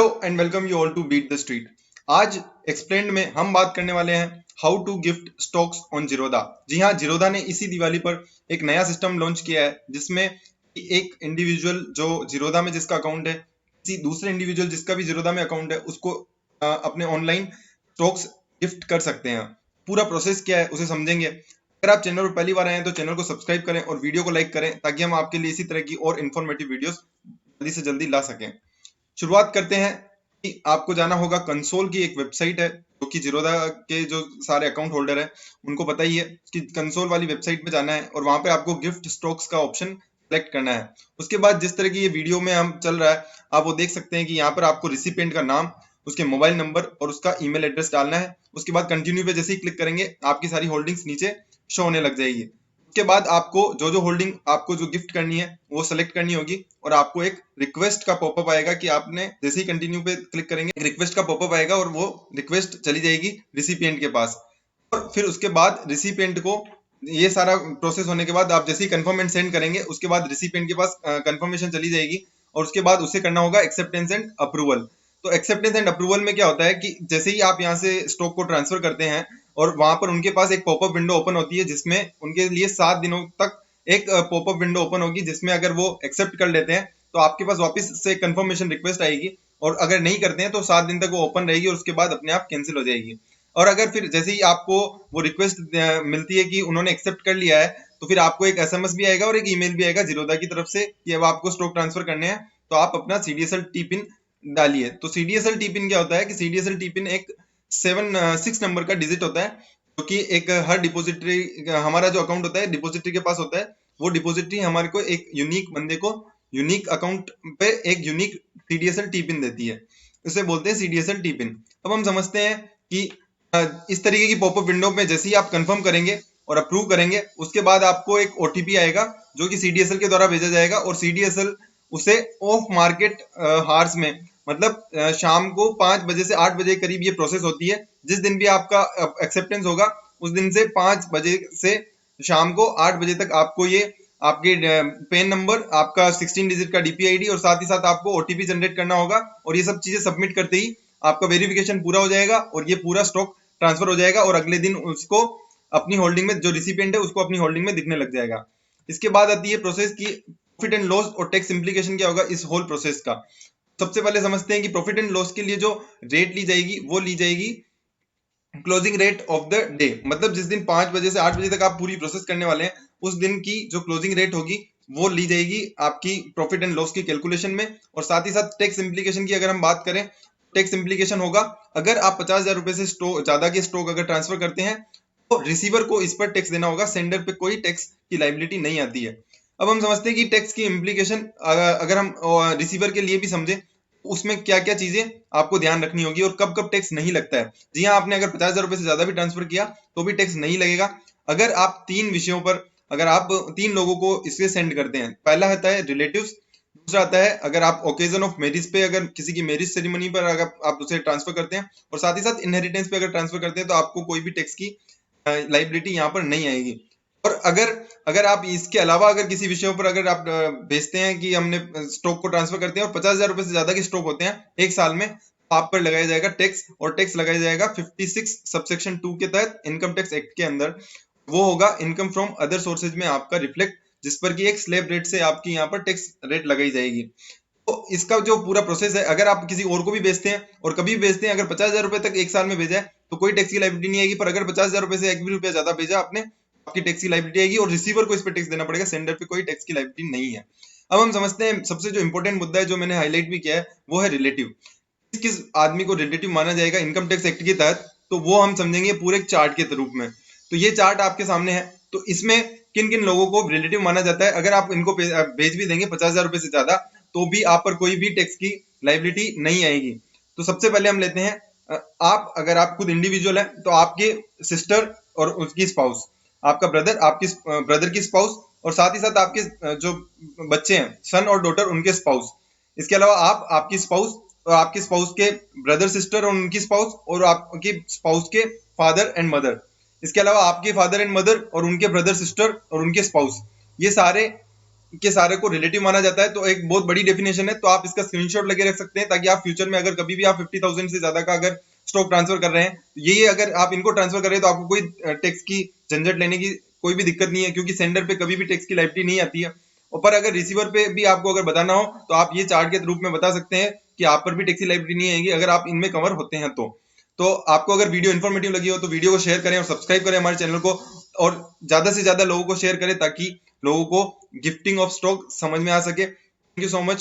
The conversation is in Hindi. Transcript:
Hello and welcome you all to beat the street. आज एक्सप्लेन्ड में हम बात करने वाले हैं how to gift stocks on Zerodha. जी हाँ, जीरोधा ने इसी दिवाली पर एक नया सिस्टम लॉन्च किया है जिसमें एक इंडिविजुअल जो जीरोधा में जिसका अकाउंट है, किसी दूसरे इंडिविजुअल जिसका भी जीरोधा में अकाउंट है, उसको अपने ऑनलाइन स्टॉक्स गिफ्ट कर सकते हैं। पूरा प्रोसेस क्या है उसे समझेंगे। अगर आप चैनल पर पहली बार आए हैं तो चैनल को सब्सक्राइब करें और वीडियो को लाइक करें ताकि हम आपके लिए इसी तरह की और इन्फॉर्मेटिव वीडियोस जल्दी से जल्दी ला सकें। शुरुआत करते हैं कि आपको जाना होगा कंसोल की एक वेबसाइट है जो कि जीरोधा के जो सारे अकाउंट होल्डर है उनको पता ही है कि कंसोल वाली वेबसाइट पे जाना है और वहां पे आपको गिफ्ट स्टॉक्स का ऑप्शन सेलेक्ट करना है। उसके बाद जिस तरह की ये वीडियो में हम चल रहा है आप वो देख सकते हैं कि यहाँ पर आपको रिसिपिएंट का नाम, उसके मोबाइल नंबर और उसका ईमेल एड्रेस डालना है। उसके बाद कंटिन्यू पे जैसे ही क्लिक करेंगे आपकी सारी होल्डिंग्स नीचे शो होने लग जाएगी। उसके बाद आपको जो जो होल्डिंग आपको जो गिफ्ट करनी है वो सेलेक्ट करनी होगी और आपको एक रिक्वेस्ट का पॉपअप आएगा कि आपने जैसे ही कंटिन्यू पे क्लिक करेंगे एक रिक्वेस्ट का पॉपअप आएगा और वो रिक्वेस्ट चली जाएगी रिसिपिएंट के पास। और फिर उसके बाद रिसिपिएंट को ये सारा प्रोसेस होने के बाद आप जैसे ही कंफर्मेंट सेंड करेंगे उसके बाद रिसिपिएंट के पास कंफर्मेशन चली जाएगी और उसके बाद उसे करना होगा एक्सेप्टेंस एंड अप्रूवल। तो एक्सेप्टेंस एंड अप्रूवल में क्या होता है कि जैसे ही आप यहाँ से स्टॉक को ट्रांसफर करते हैं और वहां पर उनके पास एक पॉपअप विंडो ओपन होती है जिसमें उनके लिए 7 दिनों तक एक पॉपअप विंडो ओपन होगी जिसमें अगर वो एक्सेप्ट कर लेते हैं तो आपके पास वापस से कंफर्मेशन रिक्वेस्ट आएगी और अगर नहीं करते हैं तो 7 दिन तक वो ओपन रहेगी और उसके बाद अपने आप कैंसिल हो जाएगी। और अगर फिर जैसे ही आपको वो रिक्वेस्ट मिलती है कि उन्होंने एक्सेप्ट कर लिया है तो फिर आपको एक एसएमएस भी आएगा और एक ईमेल भी आएगा जीरोधा की तरफ से कि अब आपको स्टॉक ट्रांसफर करने हैं तो आप अपना सीडीएसएल टी पिन डालिए। तो सीडीएसएल टी पिन क्या होता है कि सीडीएसएल टी पिन एक 6 नंबर का डिजिट होता है जो कि एक हर डिपॉजिटरी, हमारा जो अकाउंट होता है डिपॉजिटरी के पास होता है, वो डिपॉजिटरी हमारे को एक यूनिक बंदे को यूनिक अकाउंट पे एक यूनिक सीडीएसएल टी पिन देती है। उसे बोलते हैं सीडीएसएल टी पिन। अब हम समझते हैं कि इस तरीके की पॉपअप विंडो में जैसे ही आप कंफर्म करेंगे और अप्रूव करेंगे उसके बाद आपको एक ओटीपी आएगा जो कि सीडीएसएल के द्वारा भेजा जाएगा और सीडीएसएल उसे ऑफ मार्केट हार्स में, मतलब शाम को 5 बजे से 8 बजे के करीब ये प्रोसेस होती है। जिस दिन भी आपका एक्सेप्टेंस होगा उस दिन से 5 बजे से शाम को 8 बजे तक आपको ये आपके पेन नंबर, आपका 16 डिजिट का डीपीआईडी और साथ ही साथ आपको ओटीपी जनरेट करना होगा और ये सब चीजें सबमिट करते ही आपका वेरिफिकेशन पूरा हो जाएगा और ये पूरा स्टॉक ट्रांसफर हो जाएगा और अगले दिन उसको अपनी होल्डिंग में, जो रिसिपिएंट है उसको अपनी होल्डिंग में दिखने लग जाएगा। इसके बाद आती है प्रोसेस की प्रॉफिट एंड लॉस और टैक्स इंप्लीकेशन क्या होगा इस होल प्रोसेस का। सबसे पहले समझते हैं कि प्रॉफिट एंड लॉस के लिए जो रेट ली जाएगी वो ली जाएगी closing rate of the day, मतलब जिस दिन 5 बजे से 8 बजे तक आप पूरी प्रोसेस करने वाले हैं उस दिन की जो क्लोजिंग रेट होगी वो ली जाएगी आपकी प्रॉफिट एंड लॉस की कैलकुलेशन में। और साथ ही साथ टैक्स इंप्लीकेशन की अगर हम बात करें, टैक्स इंप्लीकेशन होगा अगर आप 50,000 रुपए से स्टॉक ज्यादा के स्टॉक अगर ट्रांसफर करते हैं तो रिसीवर को इस पर टैक्स देना होगा, सेंडर पे कोई टैक्स की लाइबिलिटी नहीं आती है। अब हम समझते हैं कि टैक्स की इंप्लीकेशन अगर हम रिसीवर के लिए भी समझे उसमें क्या क्या चीजें आपको ध्यान रखनी होगी और कब कब टैक्स नहीं लगता है। जी हाँ, आपने अगर 50,000 रुपए से ज्यादा भी ट्रांसफर किया तो भी टैक्स नहीं लगेगा अगर आप 3 विषयों पर, अगर आप 3 लोगों को इससे सेंड करते हैं। पहला आता है रिलेटिव्स, दूसरा आता है अगर आप ओकेजन ऑफ मैरिज पे, अगर किसी की मैरिज सेरेमनी पर अगर आप उसे ट्रांसफर करते हैं, और साथ ही साथ इनहेरिटेंस पे अगर ट्रांसफर करते हैं तो आपको कोई भी टैक्स की लाइबिलिटी यहाँ पर नहीं आएगी। और अगर अगर आप इसके अलावा अगर किसी विषयों पर अगर आप भेजते हैं कि हमने स्टॉक को ट्रांसफर करते हैं और 50,000 रुपए से ज्यादा के स्टॉक होते हैं एक साल में, तो आप पर लगाया जाएगा टैक्स और टैक्स लगाया जाएगा 56 सबसेक्शन 2 के तहत इनकम टैक्स एक्ट के अंदर। वो होगा इनकम फ्रॉम अदर सोर्सेज में आपका रिफ्लेक्ट, जिस पर कि एक स्लैब रेट से आपकी यहाँ पर टैक्स रेट लगाई जाएगी। तो इसका जो पूरा प्रोसेस है, अगर आप किसी और को भी बेचते हैं और कभी भी बेचते हैं, अगर 50,000 रुपए तक एक साल में भेजा है तो कोई टैक्स की लाइबिलिटी नहीं आएगी, पर अगर 50,000 रुपए से एक भी रुपया ज्यादा भेजा आपने, आपकी टैक्स की लाइबिलिटी आएगी और रिसीवर को इस पर टैक्स देना पड़ेगा, सेंडर पे कोई टैक्स की लाइबिलिटी नहीं है। अब हम समझते हैं सबसे जो इंपॉर्टेंट मुद्दा है जो मैंने हाईलाइट भी किया है वो है रिलेटिव। किस किस आदमी को रिलेटिव माना जाएगा इनकम टैक्स एक्ट के तहत, तो वो हम समझेंगे पूरे चार्ट के रूप में। तो ये चार्ट आपके सामने है, तो इसमें किन किन लोगों को रिलेटिव माना जाता है। अगर आप इनको भेज भी देंगे 50,000 रुपए से ज्यादा तो भी आप पर कोई भी टैक्स की लाइबिलिटी नहीं आएगी। तो सबसे पहले हम लेते हैं आप, अगर आप खुद इंडिविजुअल है तो आपके सिस्टर और उसकी स्पाउस, आपका ब्रदर, आपकी ब्रदर की स्पाउस, और साथ ही साथ आपके जो बच्चे हैं सन और डॉटर उनके स्पाउस। इसके अलावा आप, आपकी स्पाउस और आपके स्पाउस के ब्रदर सिस्टर और उनकी स्पाउस, और आपकी स्पाउस के फादर एंड मदर। इसके अलावा आपके फादर एंड मदर और उनके ब्रदर सिस्टर और उनके स्पाउस, ये सारे के सारे को रिलेटिव माना जाता है, तो एक बहुत बड़ी डेफिनेशन है। तो आप इसका स्क्रीनशॉट लेके रख सकते हैं, ताकि आप फ्यूचर में अगर कभी भी आप 50,000 से ज्यादा का अगर स्टॉक ट्रांसफर कर रहे हैं, ये अगर आप इनको ट्रांसफर कर रहे हैं तो आपको कोई टैक्स की झंझट लेने की कोई भी दिक्कत नहीं है, क्योंकि सेंडर पे कभी भी टैक्स की लायबिलिटी नहीं आती है। और पर अगर रिसीवर पे भी आपको अगर बताना हो तो आप ये चार्ट के रूप में बता सकते हैं कि आप पर भी टैक्स की लायबिलिटी नहीं आएगी अगर आप इनमें कवर होते हैं। तो आपको अगर वीडियो इन्फॉर्मेटिव लगी हो तो वीडियो को शेयर करें और सब्सक्राइब करें हमारे चैनल को, और ज्यादा से ज्यादा लोगों को शेयर करें ताकि लोगों को गिफ्टिंग ऑफ स्टॉक समझ में आ सके। Thank you so much.